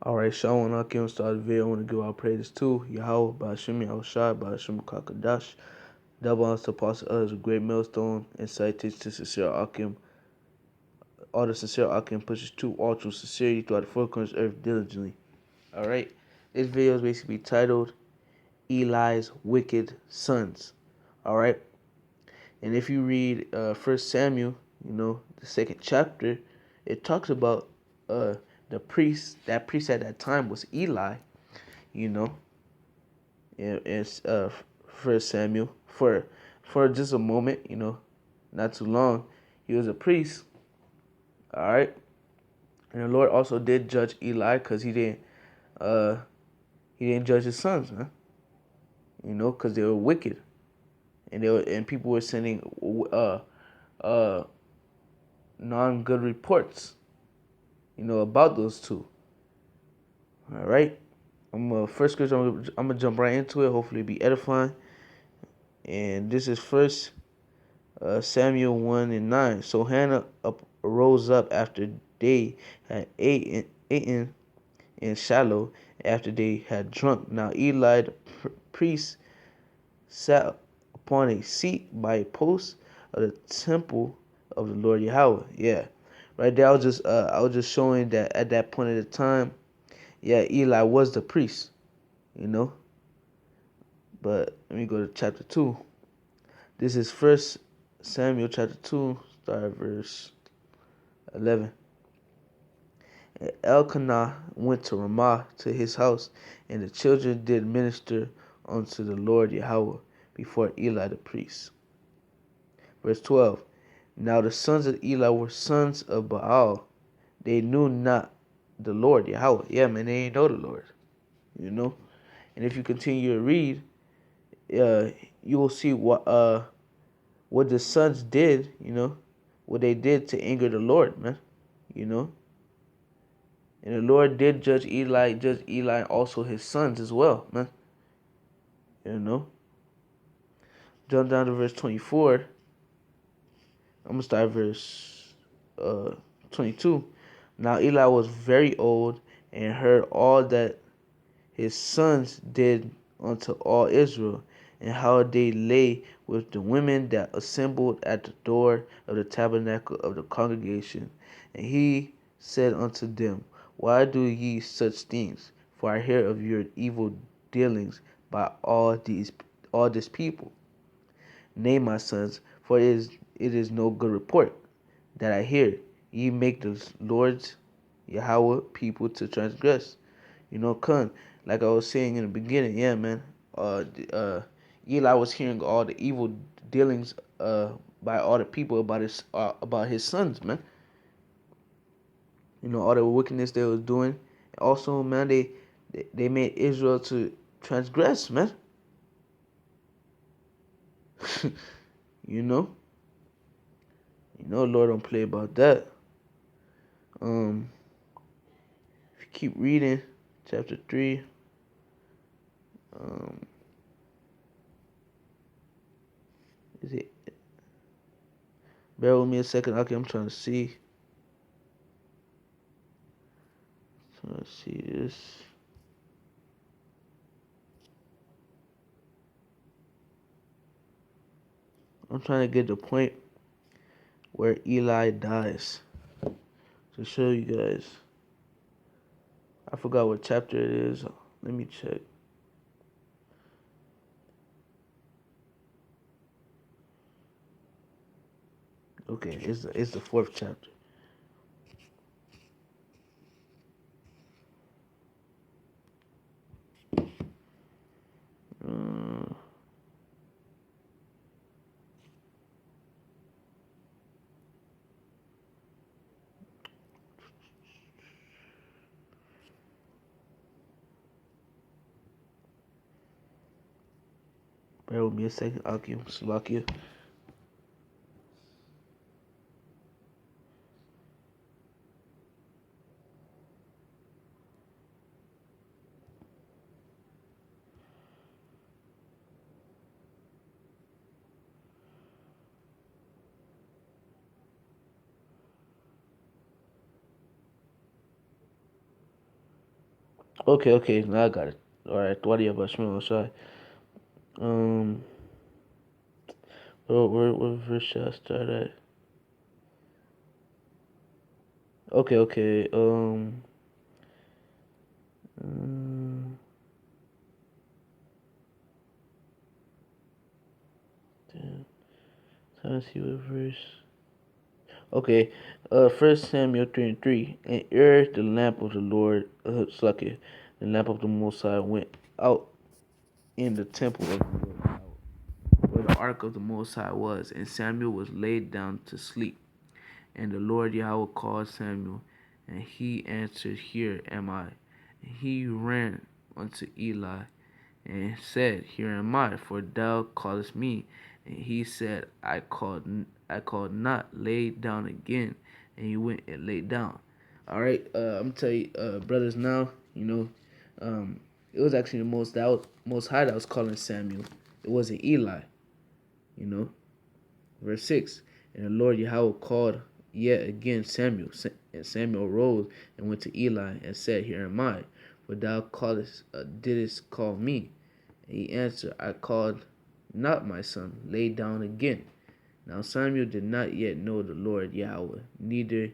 Alright, Shalom Akim started the video. I want to give our praises to Yahweh, Ba'ashim Yahushai, Ba'ashim Kakadash. Double honors to Apostle others a great millstone, and citation to sincere Akim. All the sincere Akim pushes to all true sincerity throughout the four corners of earth diligently. Alright, this video is basically titled Eli's Wicked Sons. Alright, and if you read 1 Samuel, the second chapter, it talks about the priest. That priest at that time was Eli. It's 1 Samuel for just a moment. Not too long. He was a priest. All right, and the Lord also did judge Eli because he didn't judge his sons, man. Because they were wicked, and people were sending non-good reports, about those two. All right. First scripture, I'm gonna jump right into it. Hopefully, it'll be edifying. And this is First Samuel 1:9. So Hannah rose up after they had eaten in Shiloh, after they had drunk. Now Eli the priest sat upon a seat by a post of the temple of the Lord Yahweh. Yeah, right there. I was just showing that at that point of the time, yeah, Eli was the priest. But let me go to chapter 2. This is First Samuel chapter 2, start at verse 11. And Elkanah went to Ramah to his house, and the children did minister unto the Lord Yahweh before Eli the priest. Verse 12. Now the sons of Eli were sons of Baal. They knew not the Lord Yahweh. Yeah, man, they didn't know the Lord. And if you continue to read, you will see what the sons did, what they did to anger the Lord, man. And the Lord did judge Eli and also his sons as well, man. Jump down to verse 24. I'm gonna start verse 22. Now Eli was very old and heard all that his sons did unto all Israel, and how they lay with the women that assembled at the door of the tabernacle of the congregation. And he said unto them, Why do ye such things? For I hear of your evil dealings by all this people. Nay, my sons, for it is no good report that I hear. Ye make the Lord's Yahweh people to transgress. Like I was saying in the beginning, yeah, man. Eli was hearing all the evil dealings by all the people about his sons, man. All the wickedness they was doing. Also, man, they made Israel to transgress, man. Lord don't play about that. If you keep reading chapter 3, is it? Bear with me a second. Okay, I'm trying to see. Let's see this. I'm trying to get the point where Eli dies to show you guys. I forgot what chapter it is. Let me check. Okay, it's the 4th chapter. Bear with me a second. Okay, Slovakia. Okay, now I got it. All right, what are you about Shmuel? Sorry. Um, where verse should I start at? Okay. Um, damn, trying to see what verse. Okay, First Samuel 3:3. And ere the lamp of the Lord, Slucky, the lamp of the Most High went out in the temple of the Lord, where the ark of the Most High was, and Samuel was laid down to sleep. And the Lord Yahweh called Samuel, and he answered, Here am I. And he ran unto Eli, and said, Here am I, for thou callest me. And he said, I called not, lay down again. And he went and laid down. All right, I'm gonna tell you, brothers. Now it was actually the most high that was calling Samuel. It wasn't Eli. You know, verse 6. And the Lord Yahweh called yet again Samuel. And Samuel arose and went to Eli and said, Here am I, for thou didst call me. And he answered, I called not, my son, lay down again. Now Samuel did not yet know the Lord Yahweh, neither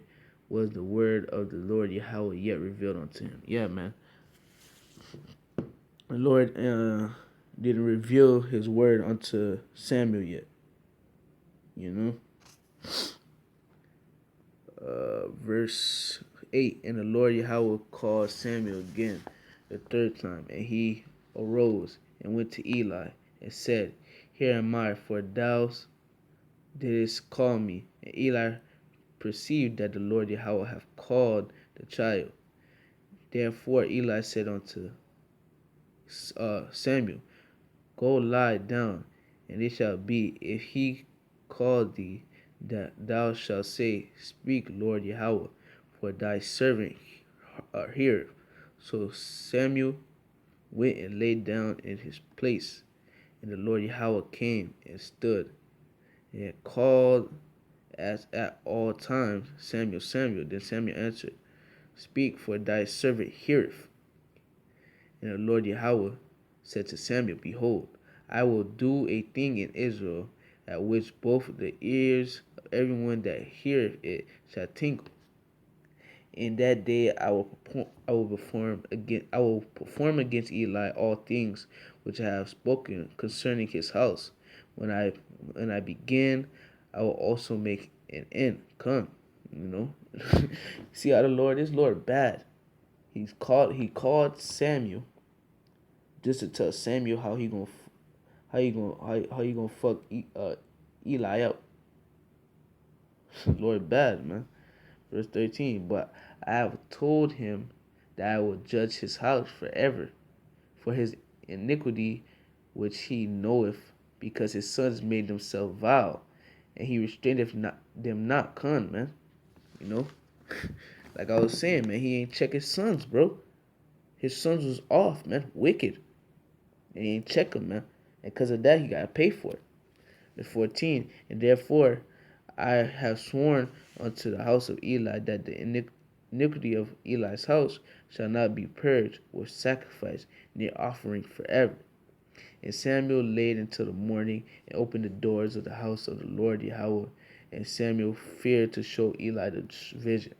was the word of the Lord Yahweh yet revealed unto him. Yeah, man. The Lord didn't reveal his word unto Samuel yet. You know? Verse 8. And the Lord Yahweh called Samuel again the third time, and he arose and went to Eli and said, Here am I, for thou didst call me. And Eli perceived that the Lord Yahweh hath called the child. Therefore Eli said unto Samuel, Go lie down, and it shall be, if he call thee, that thou shalt say, Speak, Lord Yahweh, for thy servant heareth. So Samuel went and lay down in his place, and the Lord Yahweh came and stood, and called as at all times, Samuel, Samuel. Then Samuel answered, Speak, for thy servant heareth. And the Lord Yahweh said to Samuel, Behold, I will do a thing in Israel, at which both the ears of everyone that heareth it shall tingle. In that day I will perform against Eli all things which I have spoken concerning his house. When I begin, I will also make an end come. You know, see how the Lord is. Lord bad. He called Samuel just to tell Samuel how you gonna fuck Eli up. Lord bad, man. Verse 13. But I have told him that I will judge his house forever for his iniquity which he knoweth, because his sons made themselves vile, and he restraineth them not con, man. You know? Like I was saying, man, he ain't check his sons, bro. His sons was off, man. Wicked. And he ain't check them, man. And because of that, he got to pay for it. Verse 14. And therefore I have sworn unto the house of Eli that the iniquity of Eli's house shall not be purged with sacrifice near offering forever. And Samuel laid until the morning and opened the doors of the house of the Lord Yahweh. And Samuel feared to show Eli the vision.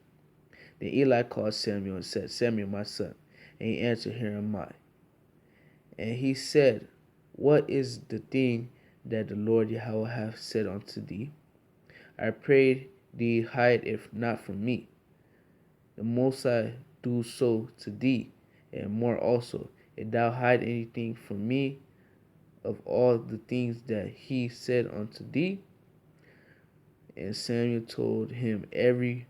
Then Eli called Samuel and said, Samuel, my son. And he answered, Here am I. And he said, What is the thing that the Lord Yahweh hath said unto thee? I pray thee, hide it not from me. The Most High do so to thee, and more also, if thou hide anything from me of all the things that he said unto thee. And Samuel told him every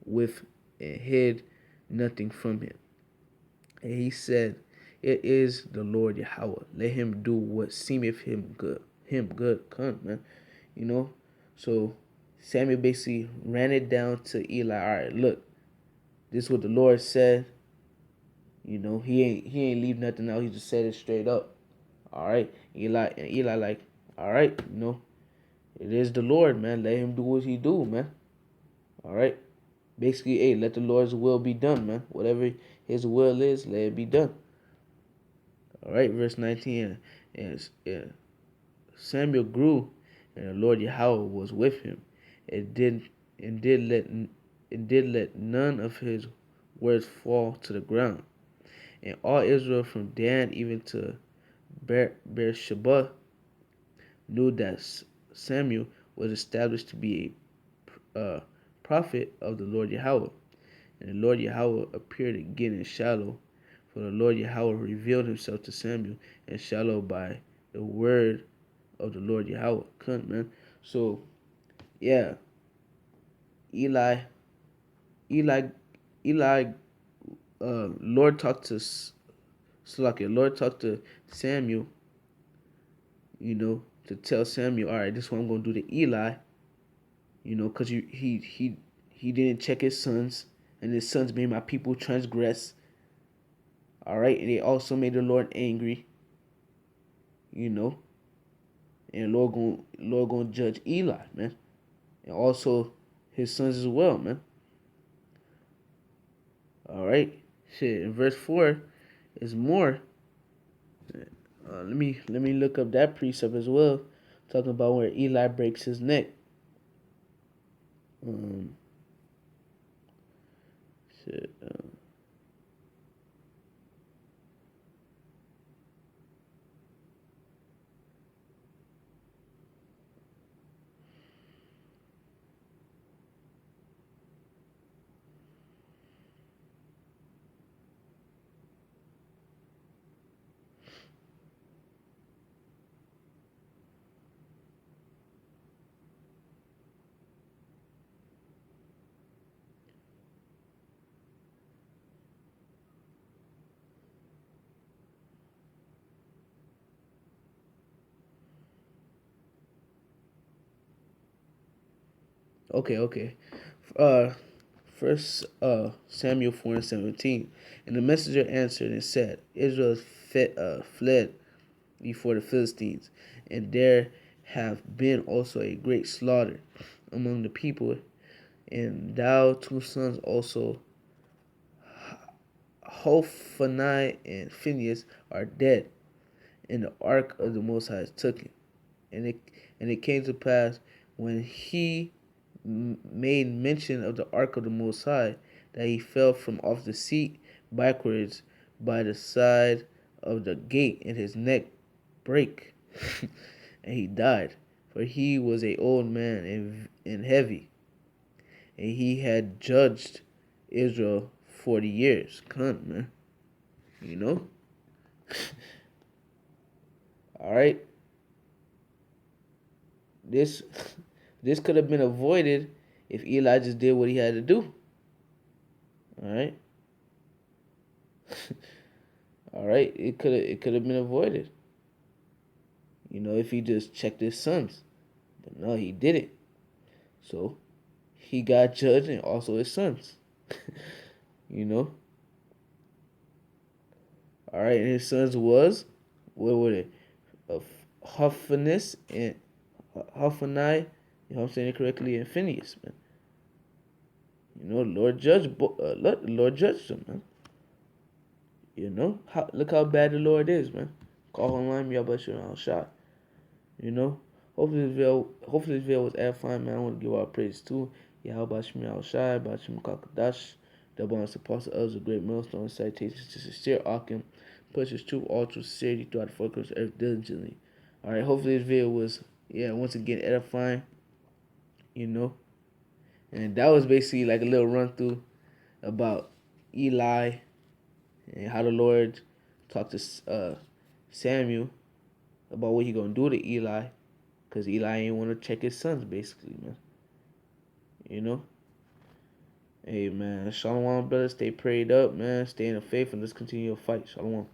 with and hid nothing from him. And he said, It is the Lord Yahweh. Let him do what seemeth him good. Come, man. You know? So Samuel basically ran it down to Eli. All right, look, this is what the Lord said. You know, he ain't leave nothing out. He just said it straight up. All right, Eli like, all right, it is the Lord, man. Let him do what he do, man. All right. Basically, hey, let the Lord's will be done, man. Whatever His will is, let it be done. All right, verse 19. And Samuel grew, and the Lord Yahweh was with him, and did let none of his words fall to the ground. And all Israel from Dan even to Beersheba knew that Samuel was established to be a prophet of the Lord Yahweh. And the Lord Yahweh appeared again in Shiloh, for the Lord Yahweh revealed himself to Samuel in Shiloh by the word of the Lord Yahweh. Cunt, man. So, yeah, Eli, Eli, Eli, Lord talked to Slakia. Lord talked to Samuel, to tell Samuel, all right, this is what I'm gonna do to Eli, because he didn't check his sons, and his sons made my people transgress. All right, and they also made the Lord angry, and Lord gonna judge Eli, man, and also his sons as well, man. All right, shit. In verse 4 is more. Let me look up that precept as well, talking about where Eli breaks his neck. Um, shit. Okay. Uh, First Samuel 4:17, and the messenger answered and said, Israel fled before the Philistines, and there have been also a great slaughter among the people, and thou two sons also, Hophni and Phinehas, are dead, and the ark of the Most High is taken. And it came to pass when he made mention of the ark of the Most High that he fell from off the seat backwards by the side of the gate, and his neck brake, and he died. For he was a old man and heavy, and he had judged Israel 40 years. Cunt, man. You know? All right. This this could have been avoided if Eli just did what he had to do. All right. All right. It could have been avoided. If he just checked his sons. But no, he didn't. So he got judged and also his sons. you know? All right, and his sons was, what were they? Hophanis and Hophani, I'm saying it correctly, and Phineas, man. Lord judged them, man. Look how bad the Lord is, man. Call online, me about you all shot. You know, hopefully this video was edifying, man. I want to give our praise too. Yeah, how about Shmi Al Shai, about Shmi Kakadash, double on supposed to us a great millstone, citations to sincere Akim, pushes truth, all true sincerity throughout the focus earth diligently. Alright, hopefully this video was, once again edifying, you know. And that was basically like a little run through about Eli and how the Lord talked to Samuel about what he gonna do to Eli, because Eli ain't want to check his sons, basically, man. You know? Hey, man. Shalom, brother. Stay prayed up, man. Stay in the faith, and let's continue to fight. Shalom.